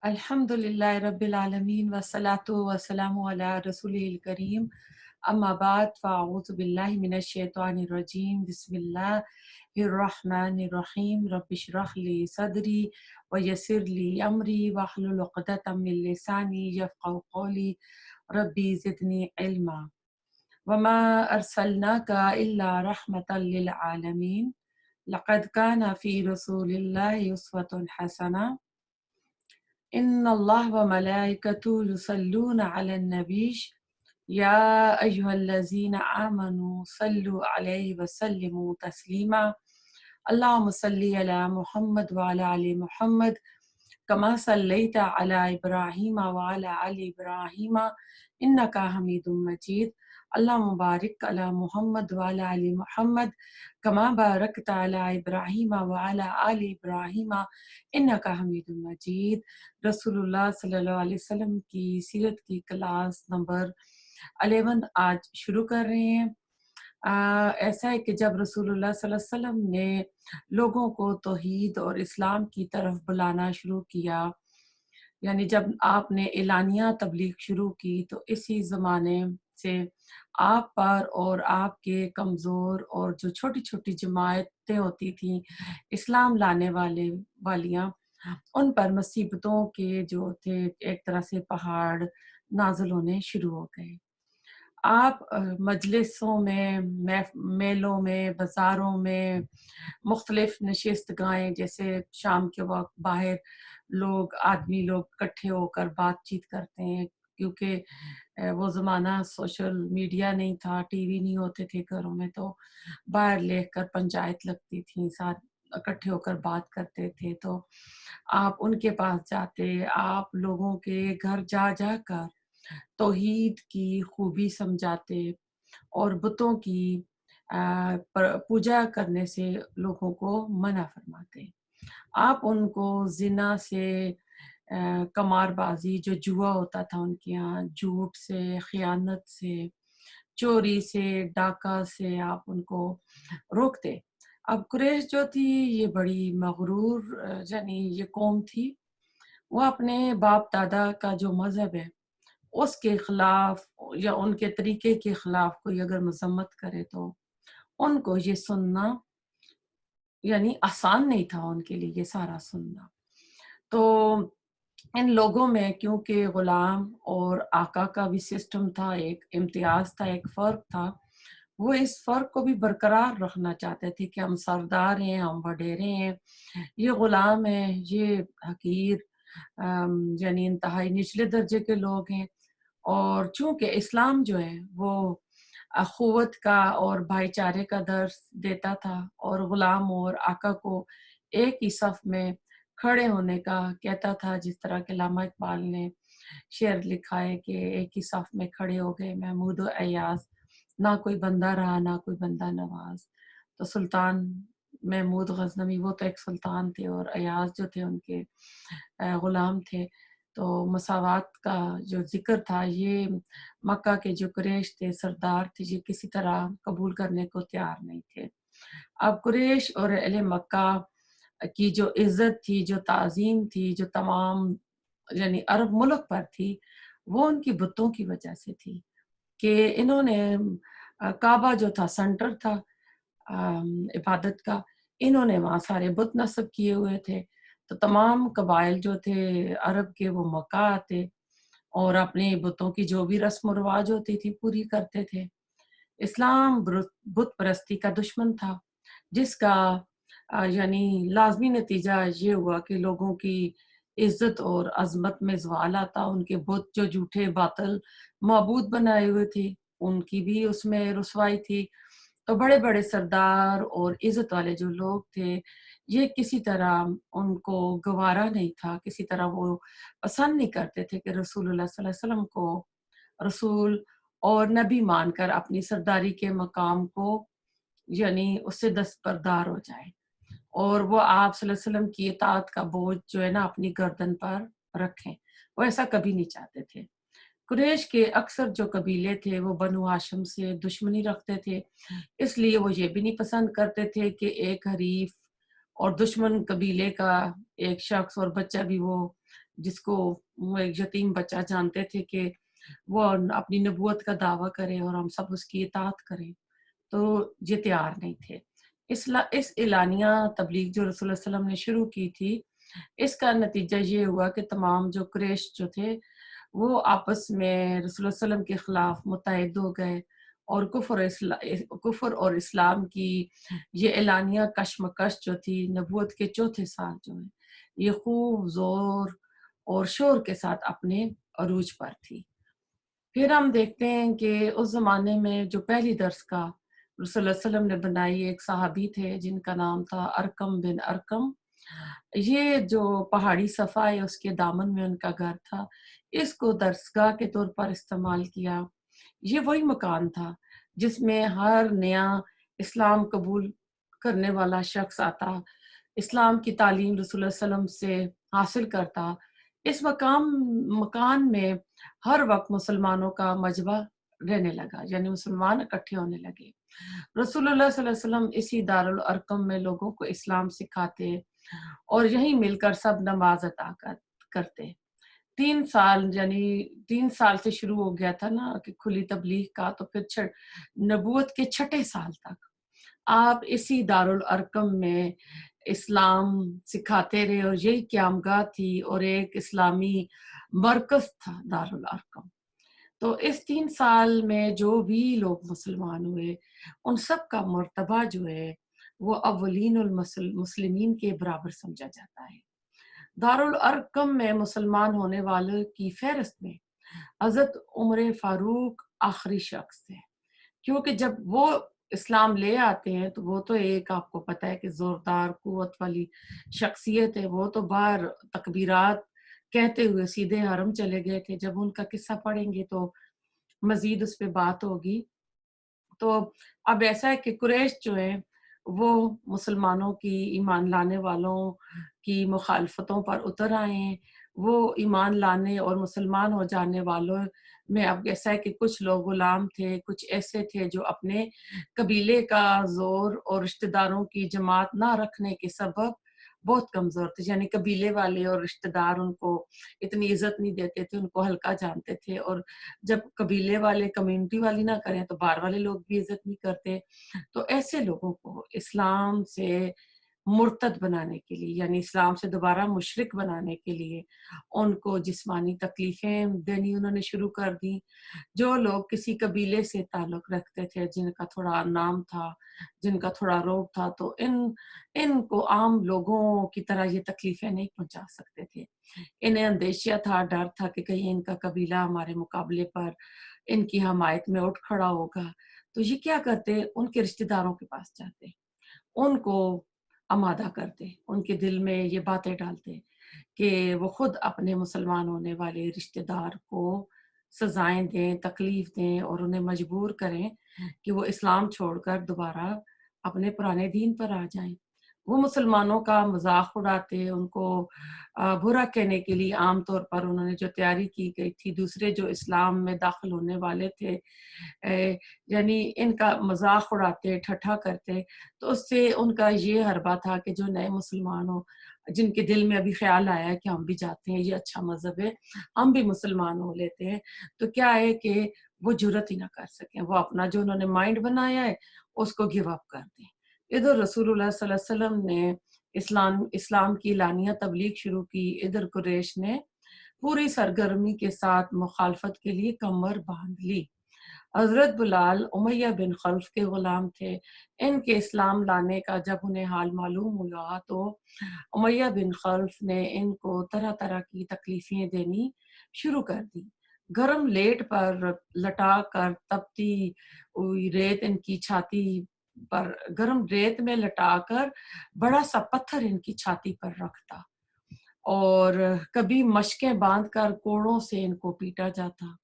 अल्हम्दुलिल्लाह रब्बिल आलमीन वस्सलातु वस्सलामु अला रसूलिल करीम अम्मा बाद फ़अऊज़ु बिल्लाहि मिनश शैतानिर रजीम बिस्मिल्लाहिर रहमानिर रहीम रब्बिशरह ली सदरी व यस्सिर ली अमरी वहलुल उक़दतम मिन लिसानी यफ़क़हू क़ौली रब्बी ज़िदनी इल्मा वमा अरसलनाका इल्ला रहमतल लिल आलमीन लक़द काना फ़ी रसूलिल्लाहि उस्वतुन हसना इन्नल्लाह व मलाइकतुहु युसल्लूना अलन नबीश या अय्युहल्लज़ीना आमनू सल्लु अलैहि व सल्लिमू तस्लीमा अल्लाहुम्मा सल्लि अला मुहम्मद व अला आलि मुहम्मद कमा सल्लैता अला इब्राहीम व अला आलि इब्राहीम इन्नका हमीदुम मजीद अल्लाहुम्मा बारिक अला मुहम्मद व अला आलि मुहम्मद कमा बारकता अला इब्राहीम व अला आलि इब्राहीम इन्नका हमीदुम मजीद। रसूलुल्लाह सल्लल्लाहु अलैहि वसल्लम की सीरत की क्लास नंबर 11 आज शुरू कर रहे हैं। ऐसा है कि जब रसूलुल्लाह सल्लल्लाहु अलैहि वसल्लम ने लोगों को तौहीद और इस्लाम की तरफ बुलाना शुरू किया, यानी जब आपने एलानिया तबलीग शुरू की, तो इसी ज़माने से आप पर और आपके कमज़ोर और जो छोटी छोटी जमायतें होती थीं इस्लाम लाने वालियाँ, उन पर मुसीबतों के जो थे एक तरह से पहाड़ नाज़िल होने शुरू हो गए। आप मजलिसों में, मेलों में, बाज़ारों में, मुख्तलिफ नशिस्तगाहें जैसे शाम के वक़्त बाहर आदमी लोग इकट्ठे होकर बातचीत करते हैं, क्योंकि वो ज़माना सोशल मीडिया नहीं था, टीवी नहीं होते थे घरों में, तो बाहर लेकर पंचायत लगती थी, साथ इकट्ठे होकर बात करते थे। तो आप उनके पास जाते, आप लोगों के घर जा जाकर तौहीद की खूबी समझाते और बुतों की पूजा करने से लोगों को मना फरमाते। आप उनको ज़िना से, कमारबाजी जो जुआ होता था उनके यहाँ, झूठ से, खयानत से, चोरी से, डाका से आप उनको रोकते। अब कुरैश जो थी ये बड़ी मगरूर यानी ये कौम थी, वो अपने बाप दादा का जो मज़हब है उसके खिलाफ या उनके तरीके के खिलाफ कोई अगर मजम्मत करे तो उनको ये सुनना यानी आसान नहीं था उनके लिए ये सारा सुनना। तो इन लोगों में क्योंकि गुलाम और आका का भी सिस्टम था, एक इम्तियाज था, एक फर्क था, वो इस फर्क को भी बरकरार रखना चाहते थे कि हम सरदार हैं, हम वडेरे हैं, ये गुलाम हैं, ये हकीर यानी इंतहाई निचले दर्जे के लोग हैं। और चूंकि इस्लाम जो है वो अखुवत का और भाईचारे का दर्स देता था और गुलाम और आका को एक ही सफ में खड़े होने का कहता था, जिस तरह के अल्लामा इकबाल ने शेर लिखा है कि एक ही सफ में खड़े हो गए महमूद और अयाज, ना कोई बंदा रहा ना कोई बंदा नवाज। तो सुल्तान महमूद गजनवी वो तो एक सुल्तान थे और अयाज जो थे उनके गुलाम थे। तो मसावात का जो ज़िक्र था ये मक्का के जो कुरैश थे, सरदार थे, ये किसी तरह कबूल करने को तैयार नहीं थे। अब कुरैश और अहले मक्का की जो इज़्ज़त थी, जो ताज़ीम थी, जो तमाम यानी अरब मुल्क पर थी, वो उनकी बुतों की वजह से थी कि इन्होंने काबा जो था सेंटर था इबादत का, इन्होंने वहाँ सारे बुत नस्ब किए हुए थे। तो तमाम कबाइल जो थे अरब के वो मक्का आते और अपने बुतों की जो भी रस्म रिवाज होती थी पूरी करते थे। इस्लाम बुत परस्ती का दुश्मन था, जिसका यानी लाजमी नतीजा ये हुआ कि लोगों की इज्जत और अजमत में ज़वाल आता। उनके बुत जो झूठे बातिल माबूद बनाए हुए थे उनकी भी उसमें रुसवाई थी। तो बड़े बड़े सरदार और इज्जत वाले जो लोग थे ये किसी तरह उनको गवारा नहीं था, किसी तरह वो पसंद नहीं करते थे कि रसूलुल्लाह सल्लल्लाहु अलैहि वसल्लम को रसूल और नबी मानकर अपनी सरदारी के मकाम को यानी उससे दस्तबरदार हो जाए और वो आप सल्लल्लाहु अलैहि वसल्लम की इताअत का बोझ जो है ना अपनी गर्दन पर रखें। वो ऐसा कभी नहीं चाहते थे। कुरैश के अक्सर जो कबीले थे वो बनु हाशिम से दुश्मनी रखते थे, इसलिए वो ये भी नहीं पसंद करते थे कि एक हरीफ और दुश्मन कबीले का एक शख्स और बच्चा भी वो जिस को वो एक यतीम बच्चा जानते थे कि वो अपनी नबूवत का दावा करे और हम सब उसकी इताअत करें, तो ये तैयार नहीं थे। इस एलानिया तबलीग जो रसूल सल्लल्लाहु अलैहि वसल्लम ने शुरू की थी, इसका नतीजा ये हुआ कि तमाम जो कुरैश जो थे, वो आपस में रसूल सल्लल्लाहु अलैहि वसल्लम के खिलाफ मुत्तहिद हो गए और कुफ्र और इस्लाम की ये एलानिया कशमकश जो थी नबूवत के चौथे साल जो है, ये खूब ज़ोर और शोर के साथ अपने अरूज पर थी। फिर हम देखते हैं कि उस ज़माने में जो पहली दरसगाह रसूल सल्लल्लाहु अलैहि वसल्लम ने बनाई, एक सहाबी थे जिनका नाम था अरकम बिन अरकम। ये जो पहाड़ी सफ़ा है उसके दामन में उनका घर था। इसको दरसगाह के तौर पर इस्तेमाल किया। ये वही मकान था जिसमें हर नया इस्लाम कबूल करने वाला शख्स आता, इस्लाम की तालीम रसूल सल्लल्लाहु अलैहि वसल्लम से हासिल करता। इस मकान में हर वक़्त मुसलमानों का मजबा रहने लगा, यानी मुसलमान इकट्ठे होने लगे। रसूलुल्लाह सल्लल्लाहु अलैहि वसल्लम इसी दारुल अरकम में लोगों को इस्लाम सिखाते और यहीं मिलकर सब नमाज अता करते। 3 साल यानी 3 साल से शुरू हो गया था ना कि खुली तबलीग का, तो फिर नबूवत के छठे साल तक आप इसी दारुल अरकम में इस्लाम सिखाते रहे और यही क़यामगाह थी और एक इस्लामी मरकज़ था दारुल अरकम। तो इस 3 साल में जो भी लोग मुसलमान हुए, उन सब का मर्तबा जो है, वो अव्वलीनुल मुस्लिमीन के बराबर समझा जाता है। दारुल अरकम में मुसलमान होने वालों की फ़हरिस्त में हज़रत उमर फ़ारूक आखिरी शख्स थे, क्योंकि जब वो इस्लाम ले आते हैं, तो वो तो एक आपको पता है कि ज़ोरदार क़ुव्वत वाली शख्सियत है, वो तो बाहर तकबीरात कहते हुए सीधे हरम चले गए थे। जब उनका किस्सा पढ़ेंगे तो मज़ीद उस पे बात होगी। तो अब ऐसा है कि कुरैश जो है, वो मुसलमानों की ईमान लाने वालों की मुखालफतों पर उतर आए हैं। वो ईमान लाने और मुसलमान हो जाने वालों में अब ऐसा है कि कुछ लोग गुलाम थे, कुछ ऐसे थे जो अपने कबीले का ज़ोर और रिश्तेदारों की जमात ना रखने के सबब बहुत कमज़ोर थे। यानी कबीले वाले और रिश्तेदार उनको इतनी इज़्ज़त नहीं देते थे, उनको हल्का जानते थे और जब कबीले वाले, कम्युनिटी वाले ना करें, तो बाहर वाले लोग भी इज़्ज़त नहीं करते। तो ऐसे लोगों को इस्लाम से मुर्तद बनाने के लिए, यानी इस्लाम से दोबारा मुशरिक बनाने के लिए, उनको जिस्मानी तकलीफ़ें देनी उन्होंने शुरू कर दी। जो लोग किसी कबीले से ताल्लुक़ रखते थे, जिनका थोड़ा नाम था, जिनका थोड़ा रोब था, तो इनको आम लोगों की तरह ये तकलीफ़ें नहीं पहुँचा सकते थे। इन्हें अंदेशा था, डर था कि कहीं इनका कबीला हमारे मुकाबले पर इनकी हमायत में उठ खड़ा होगा। तो ये क्या करते, उनके रिश्तेदारों के पास जाते, उनको आमादा करते, उनके दिल में ये बातें डालते कि वो खुद अपने मुसलमान होने वाले रिश्तेदार को सज़ाएँ दें, तकलीफ़ दें और उन्हें मजबूर करें कि वो इस्लाम छोड़कर दोबारा अपने पुराने दीन पर आ जाएँ। वो मुसलमानों का मज़ाक उड़ाते, उनको बुरा कहने के लिए आम तौर पर उन्होंने जो तैयारी की गई थी, दूसरे जो इस्लाम में दाखिल होने वाले थे, यानी इनका मज़ाक उड़ाते, ठट्ठा करते, तो उससे उनका ये हरबा था कि जो नए मुसलमान हों, जिनके दिल में अभी ख़्याल आया है कि हम भी जाते हैं, ये अच्छा मज़हब है, हम भी मुसलमान हो लेते हैं, तो क्या है कि वो जुर्अत ही ना कर सकें, वो अपना जो उन्होंने माइंड बनाया है, उसको गिव अप कर दें। इधर रसूलुल्लाह सल्लल्लाहु अलैहि वसल्लम ने इस्लाम की लानिया तबलीग शुरू की, इधर कुरैश ने पूरी सरगर्मी के साथ मुखालफत के लिए कमर बांध ली। हज़रत बिलाल उमय्या बिन खल्फ के गुलाम थे। इनके इस्लाम लाने का जब उन्हें हाल मालूम हुआ, तो उमय्या बिन खल्फ ने इनको तरह-तरह की तकलीफ़ें देनी शुरू कर दी। गरम लेट पर लटा कर तपती हुई रेत इनकी छाती पर, गरम रेत में लटाकर बड़ा-सा पत्थर इनकी छाती पर रखता और कभी मशकें बाँधकर कोड़ों से इनको पीटा जाता,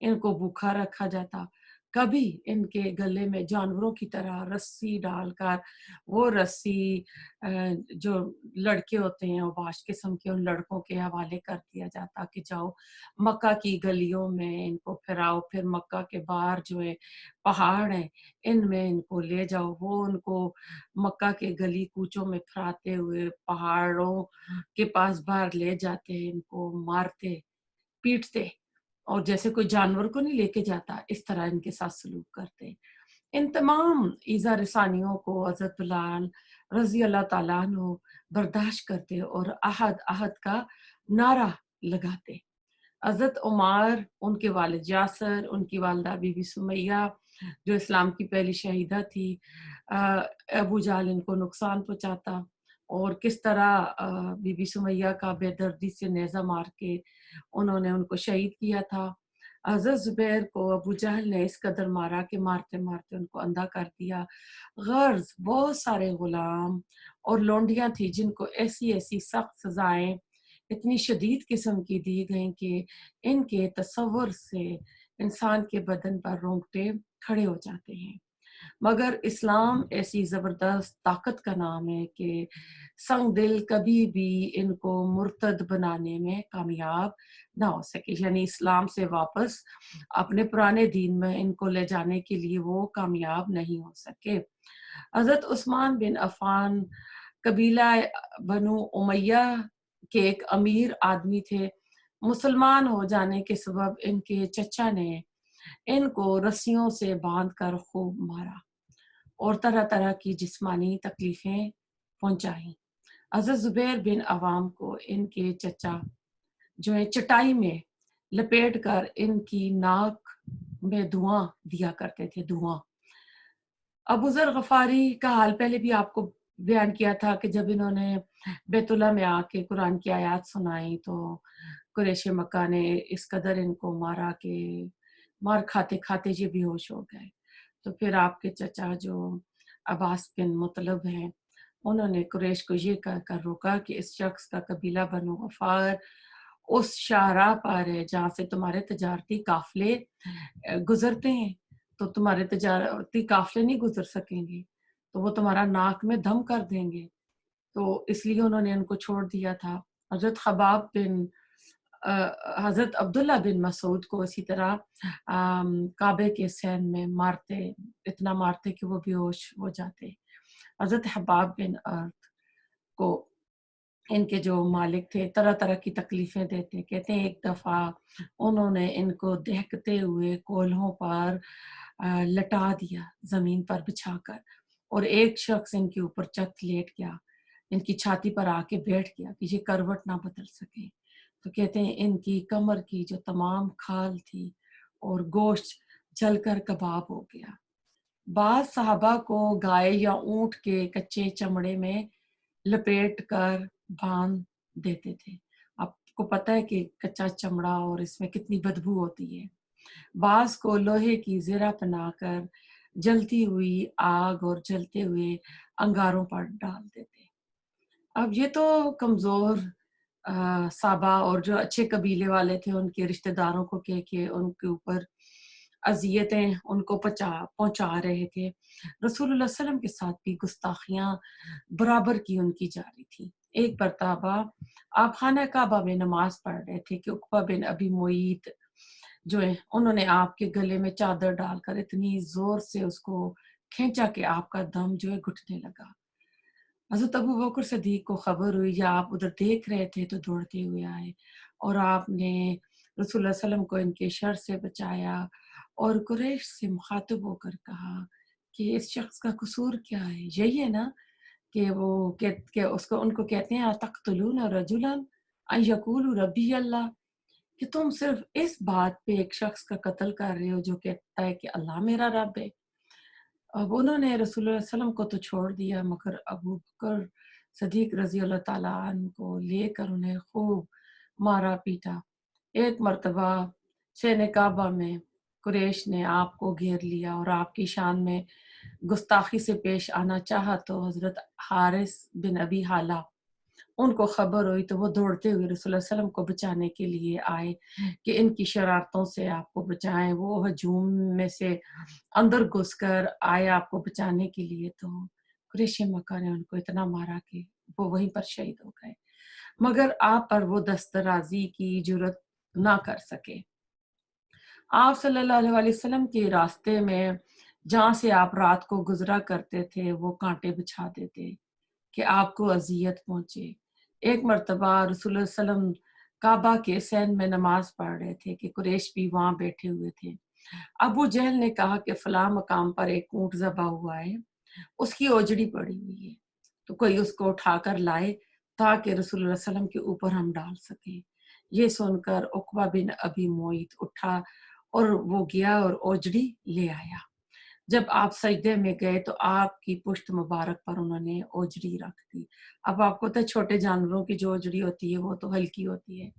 इनको भूखा रखा जाता। कभी इनके गले में जानवरों की तरह रस्सी डालकर वो रस्सी जो लड़के होते हैं औबाश किस्म के उन लड़कों के हवाले कर दिया जाता कि जाओ मक्का की गलियों में इनको फिराओ, फिर मक्का के बाहर जो है पहाड़ हैं इनमें इनको ले जाओ। वो उनको मक्का के गली कूचों में फिराते हुए पहाड़ों के पास बाहर ले जाते, इनको मारते पीटते और जैसे कोई जानवर को नहीं लेके जाता इस तरह इनके साथ सलूक करते। इन तमाम ईज़ा रसानियों को हज़रत बिलाल रज़ी अल्लाह ताला अन्हु बर्दाश्त करते और अहद अहद का नारा लगाते। हज़रत उमर, उनके वालिद यासर, उनकी वालिदा बीबी सुमैया जो इस्लाम की पहली शहीदा थी, अ, अबू जहल इनको नुकसान पहुँचाता और किस तरह बीबी सुमैया का बेदर्दी से नेज़ा मार के उन्होंने उनको शहीद किया था। हज़रत ज़ुबैर को अबू जहल ने इस कदर मारा कि मारते-मारते उनको अंधा कर दिया। गर्ज़ बहुत सारे गुलाम और लोंडियाँ थी जिनको ऐसी-ऐसी सख्त सज़ाएँ इतनी शदीद किस्म की दी गईं कि इनके तसव्वुर से इंसान के बदन पर रोंगटे खड़े हो जाते हैं। मगर इस्लाम ऐसी ज़बरदस्त ताकत का नाम है कि संग दिल कभी भी इनको मुर्तद बनाने में कामयाब ना हो सके। यानी इस्लाम से वापस अपने पुराने दीन में इनको ले जाने के लिए वो कामयाब नहीं हो सके। हज़रत उस्मान बिन अफ़ान कबीला बनु उमैया के एक अमीर आदमी थे। मुसलमान हो जाने के सबब इनके चचा ने इनको रस्सियों से बांधकर खूब मारा और तरह-तरह की जिस्मानी तकलीफ़ें पहुँचाई। हज़रत ज़ुबैर बिन अवाम को इनके चचा जो है चटाई में लपेट कर इनकी नाक में धुआँ दिया करते थे, धुआँ। अबू ज़र गफ़ारी का हाल पहले भी आपको बयान किया था कि जब इन्होंने बैतुल्लाह में आके कुरान की आयत सुनाई तो कुरैश मक्का ने इस कदर इनको मारा कि मार खाते-खाते ये बेहोश हो गए। तो फिर आपके चचा जो अब्बास बिन मुत्तलिब हैं, उन्होंने कुरैश को ये कहकर रोका कि इस शख्स का कबीला बनु गफ़ार उस शाहराह पर है जहाँ से तुम्हारे तजारती काफ़िले गुज़रते हैं, तो तुम्हारे तजारती काफ़िले नहीं गुज़र सकेंगे, तो वो तुम्हारा नाक में दम कर देंगे। तो इसलिए उन्होंने उनको छोड़ दिया था। हज़रत ख़ब्बाब बिन हज़रत अब्दुल्ला बिन मसूद को इसी तरह काबे के सैन में मारते, इतना मारते कि वो बेहोश हो जाते। हज़रत हब्बाब बिन अर्त को इनके जो मालिक थे तरह-तरह की तकलीफ़ें देते। कहते हैं एक दफ़ा उन्होंने इनको दहकते हुए कोल्हों पर लटा दिया ज़मीन पर बिछाकर और एक शख़्स इनके ऊपर चट लेट गया, इनकी छाती पर आके बैठ गया कि ये करवट ना बदल सके। तो कहते हैं इनकी कमर की जो तमाम खाल थी और गोश्त जलकर कबाब हो गया। बाज़ सहाबा को गाय या ऊँट के कच्चे चमड़े में लपेट कर बाँध देते थे। आपको पता है कि कच्चा चमड़ा और इसमें कितनी बदबू होती है। बाँस को लोहे की ज़िरा बनाकर जलती हुई आग और जलते हुए अंगारों पर डाल देते। अब ये तो कमज़ोर साबा और जो अच्छे कबीले वाले थे उनके रिश्तेदारों को कह के उनके ऊपर अज़ियतें उनको पहुँचा रहे थे। रसूलुल्लाह सल्लल्लाहु अलैहि वसल्लम के साथ भी गुस्ताखियाँ बराबर की उनकी जारी थी। एक मर्तबा आप खाना काबा में नमाज़ पढ़ रहे थे कि उक़बा बिन अबी मुईत जो है उन्होंने आपके गले में चादर डालकर इतनी ज़ोर से उसको खींचा कि आपका दम जो है घुटने लगा। हज़रत अबू बकर सिद्दीक़ को खबर हुई या आप उधर देख रहे थे तो दौड़ते हुए आए और आपने रसूलुल्लाह सल्लल्लाहु अलैहि वसल्लम को इनके शर से बचाया और कुरैश से मुखातिब होकर कहा कि इस शख्स का कसूर क्या है? यही है ना कि वो के उसको उनको कहते हैं अतक़्तुलून रजुलन अन यक़ूलु रब्बी अल्लाह कि तुम सिर्फ़ इस बात पे एक शख्स का कत्ल कर रहे हो जो कहता है कि अल्लाह मेरा रब है। अब उन्होंने रसूलुल्लाह सल्लल्लाहु अलैहि वसल्लम को तो छोड़ दिया मगर अबू बकर सिद्दीक़ रज़ी अल्लाह ताला अन्हु को लेकर उन्हें खूब मारा-पीटा। एक मर्तबा शैन काबा में कुरैश ने आपको घेर लिया और आपकी शान में गुस्ताखी से पेश आना चाहा तो हज़रत हारिस बिन अबी हाला ان کو خبر ہوئی تو وہ دوڑتے ہوئے رسول اللہ صلی اللہ علیہ وسلم کو بچانے کے لیے آئے کہ ان کی شرارتوں سے آپ کو بچائیں۔ وہ ہجوم میں سے اندر گھس کر آئے آپ کو بچانے کے لیے، تو قریش مکہ نے ان کو اتنا مارا کہ وہ وہیں پر شہید ہو گئے، مگر آپ پر وہ دسترازی کی جرت نہ کر سکے۔ آپ صلی اللہ علیہ وآلہ وسلم کے راستے میں جہاں سے آپ رات کو گزرا کرتے تھے وہ کانٹے بچھا دیتے کہ آپ کو اذیت پہنچے۔ ایک مرتبہ رسول اللہ صلی اللہ علیہ وسلم کعبہ کے سین میں نماز پڑھ رہے تھے کہ قریش بھی وہاں بیٹھے ہوئے تھے۔ ابو جہل نے کہا کہ فلاں مقام پر ایک اونٹ ذبح ہوا ہے، اس کی اوجڑی پڑی ہوئی ہے، تو کوئی اس کو اٹھا کر لائے تاکہ رسول اللہ صلی اللہ علیہ وسلم کے اوپر ہم ڈال سکیں۔ یہ سن کر عقبہ بن ابی معیط اٹھا اور وہ گیا اور اوجڑی لے آیا۔ جب آپ سجدے میں گئے تو آپ کی پشت مبارک پر انہوں نے اوجڑی رکھ دی۔ اب آپ کو پتہ ہے چھوٹے جانوروں کی جو اوجڑی ہوتی ہے وہ تو ہلکی ہوتی ہے،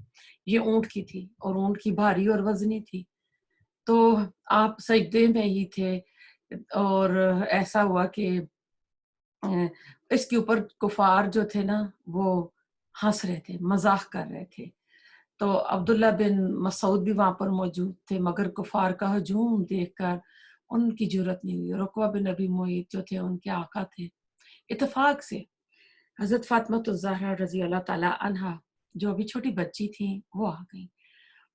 یہ اونٹ کی تھی اور اونٹ کی بھاری اور وزنی تھی۔ تو آپ سجدے میں ہی تھے اور ایسا ہوا کہ اس کے اوپر کفار جو تھے نا وہ ہنس رہے تھے، مزاح کر رہے تھے۔ تو عبداللہ بن مسعود بھی وہاں پر موجود تھے، مگر کفار کا ہجوم دیکھ کر ان کی جرت نہیں ہوئی۔ رقبہ بن ابی معیط جو تھے ان کے آقا تھے، اتفاق سے حضرت فاطمہ الزہرا رضی اللہ تعالی عنہا جو ابھی چھوٹی بچی تھیں وہ آ گئیں۔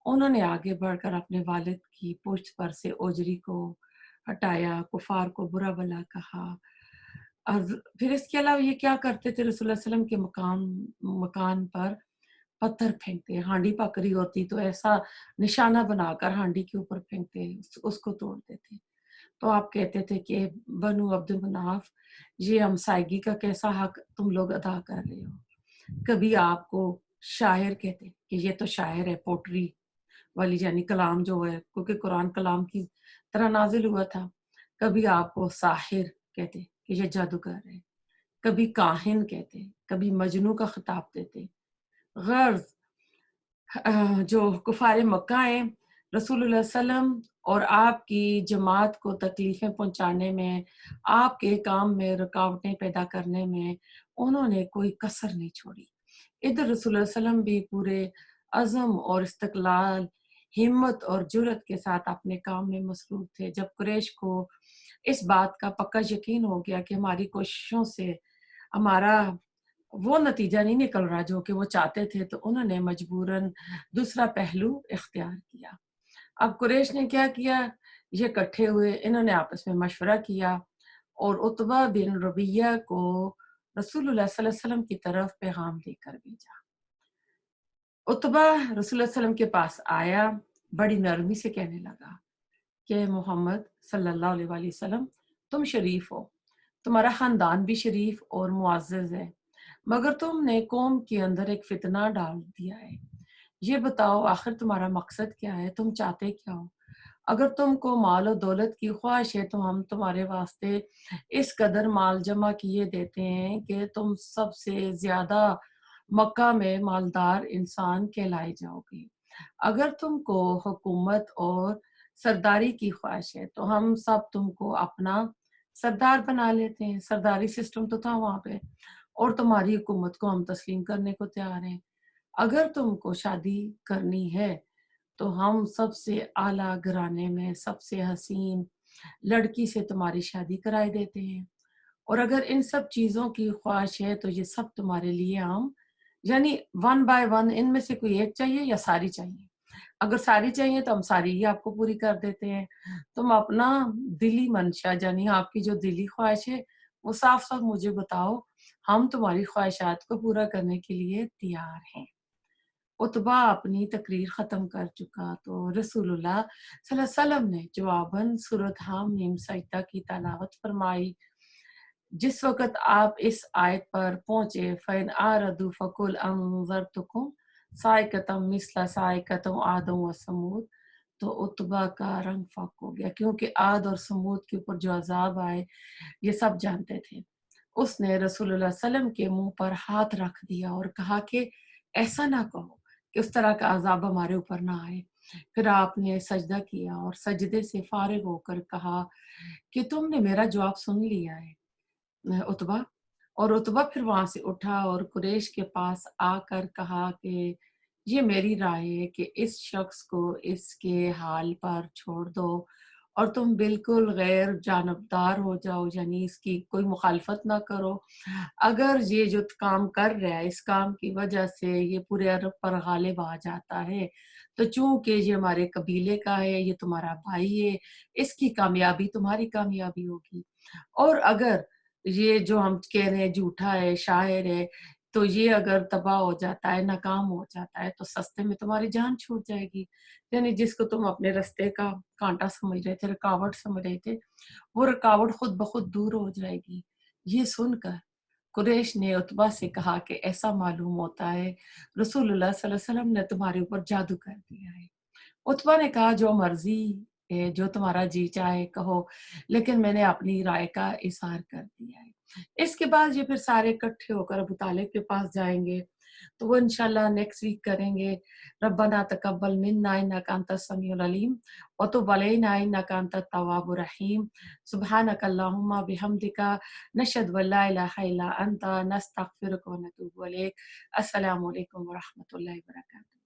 انہوں نے آگے بڑھ کر اپنے والد کی پشت پر سے اوجری کو ہٹایا، کفار کو برا بلا کہا، اور پھر اس کے علاوہ یہ کیا کرتے تھے، رسول اللہ صلی اللہ علیہ وسلم کے مکان پر پتھر پھینکتے، ہانڈی پک رہی ہوتی تو ایسا نشانہ بنا کر ہانڈی کے اوپر پھینکتے، اس کو توڑ دیتے۔ تو آپ کہتے تھے کہ بنو عبد مناف، یہ ہمسائیگی کا کیسا حق تم لوگ ادا کر رہے ہو۔ کبھی آپ کو شاعر کہتے کہ یہ تو شاعر ہے، پوٹری والی یعنی کلام جو ہے، کیونکہ قرآن کلام کی طرح نازل ہوا تھا۔ کبھی آپ کو ساحر کہتے کہ یہ جادوگر ہے، کبھی کاہن کہتے، کبھی مجنوں کا خطاب دیتے۔ غرض جو کفار مکہ ہیں، رسول اللہ صلی اللہ علیہ وسلم اور آپ کی جماعت کو تکلیفیں پہنچانے میں، آپ کے کام میں رکاوٹیں پیدا کرنے میں انہوں نے کوئی کسر نہیں چھوڑی۔ ادھر رسول اللہ صلی اللہ علیہ وسلم بھی پورے عزم اور استقلال، ہمت اور جرت کے ساتھ اپنے کام میں مصروف تھے۔ جب قریش کو اس بات کا پکا یقین ہو گیا کہ ہماری کوششوں سے ہمارا وہ نتیجہ نہیں نکل رہا جو کہ وہ چاہتے تھے، تو انہوں نے مجبوراً دوسرا پہلو اختیار کیا۔ اب قریش نے کیا کیا، یہ کٹھے ہوئے، انہوں نے آپس میں مشورہ کیا اور عتبہ بن ربیہ کو رسول اللہ صلی اللہ علیہ وسلم کی طرف پیغام دے کر بھیجا۔ عتبہ رسول اللہ صلی اللہ علیہ وسلم کے پاس آیا، بڑی نرمی سے کہنے لگا کہ محمد صلی اللہ علیہ وآلہ وسلم، تم شریف ہو، تمہارا خاندان بھی شریف اور معزز ہے، مگر تم نے قوم کے اندر ایک فتنہ ڈال دیا ہے۔ یہ بتاؤ آخر تمہارا مقصد کیا ہے، تم چاہتے کیا ہو؟ اگر تم کو مال و دولت کی خواہش ہے تو ہم تمہارے واسطے اس قدر مال جمع کیے دیتے ہیں کہ تم سب سے زیادہ مکہ میں مالدار انسان کہلائے جاؤ گے۔ اگر تم کو حکومت اور سرداری کی خواہش ہے تو ہم سب تم کو اپنا سردار بنا لیتے ہیں، سرداری سسٹم تو تھا وہاں پہ، اور تمہاری حکومت کو ہم تسلیم کرنے کو تیار ہیں۔ اگر تم کو شادی کرنی ہے تو ہم سب سے اعلیٰ گھرانے میں سب سے حسین لڑکی سے تمہاری شادی کرائی دیتے ہیں، اور اگر ان سب چیزوں کی خواہش ہے تو یہ سب تمہارے لیے ہم یعنی ون بائی ون ان میں سے کوئی ایک چاہیے یا ساری چاہیے، اگر ساری چاہیے تو ہم ساری ہی آپ کو پوری کر دیتے ہیں۔ تم اپنا دلی منشا یعنی آپ کی جو دلی خواہش ہے وہ صاف صاف مجھے بتاؤ، ہم تمہاری خواہشات کو پورا کرنے کے لیے تیار ہیں۔ عتبہ اپنی تقریر ختم کر چکا تو رسول اللہ صلی اللہ علیہ وسلم نے جواباً سورۃ حامیم سجدہ کی تلاوت فرمائی۔ جس وقت آپ اس آیت پر پہنچے فَإِنْ أَعْرَضُوا فَقُلْ أَنذَرْتُكُمْ صَاعِقَةً مِثْلَ صَاعِقَةِ عَادٍ وَثَمُودَ، تو عتبہ کا رنگ فاق ہو گیا، کیونکہ عاد اور سمود کے اوپر جو عذاب آئے یہ سب جانتے تھے۔ اس نے رسول اللہ صلی اللہ علیہ وسلم کے منہ پر ہاتھ رکھ دیا اور کہا کہ ایسا نہ کہو کہ اس طرح کا عذاب ہمارے اوپر نہ آئے۔ پھر آپ نے سجدہ کیا اور سجدے سے فارغ ہو کر کہا کہ تم نے میرا جواب سن لیا ہے عتبہ، और उतबा फिर वहाँ से उठा और कुरैश के पास आकर कहा कि ये मेरी राय है कि इस शख्स को इसके हाल पर छोड़ दो और तुम बिल्कुल गैर जानबदार हो जाओ, यानी इसकी कोई मुखालफत ना करो। अगर ये जो काम कर रहा है, इस काम की वजह से ये पूरे अरब पर गालिब आ जाता है, तो चूंकि ये हमारे कबीले का है, ये तुम्हारा भाई है, इसकी कामयाबी तुम्हारी कामयाबी होगी। और अगर ये जो हम कह रहे हैं झूठा है, शायर है, तो ये अगर तबाह हो जाता है, नाकाम हो जाता है, तो सस्ते में तुम्हारी जान छूट जाएगी। यानी जिसको तुम अपने रास्ते का कांटा समझ रहे थे, रुकावट समझ रहे थे, वो रुकावट खुद ब खुद दूर हो जाएगी। ये सुनकर कुरैश ने उतबा से कहा कि ऐसा मालूम होता है रसूलुल्लाह सल्लल्लाहु अलैहि वसल्लम ने तुम्हारे ऊपर जादू कर दिया है। उतबा ने कहा जो मर्जी है, जो तुम्हारा जी चाहे कहो, लेकिन मैंने अपनी राय का इज़हार कर दिया है। इसके बाद ये फिर सारे इकट्ठे होकर अबू तालिब के पास जाएँगे, तो वो इंशाल्लाह नेक्स्ट वीक करेंगे। रब्बना तकब्बल मिन्ना इन्नका अंतस समीउल अलीम व तुब अलैना इन्नका अंतत तव्वाबुर रहीम। सुब्हानका अल्लाहुम्मा बिहम्दिका नशहदु अल्ला इलाहा इल्ला अंता नस्तगफिरुका व नतूबु इलैक। अस्सलामु अलैकुम व रहमतुल्लाहि व बरकातहू।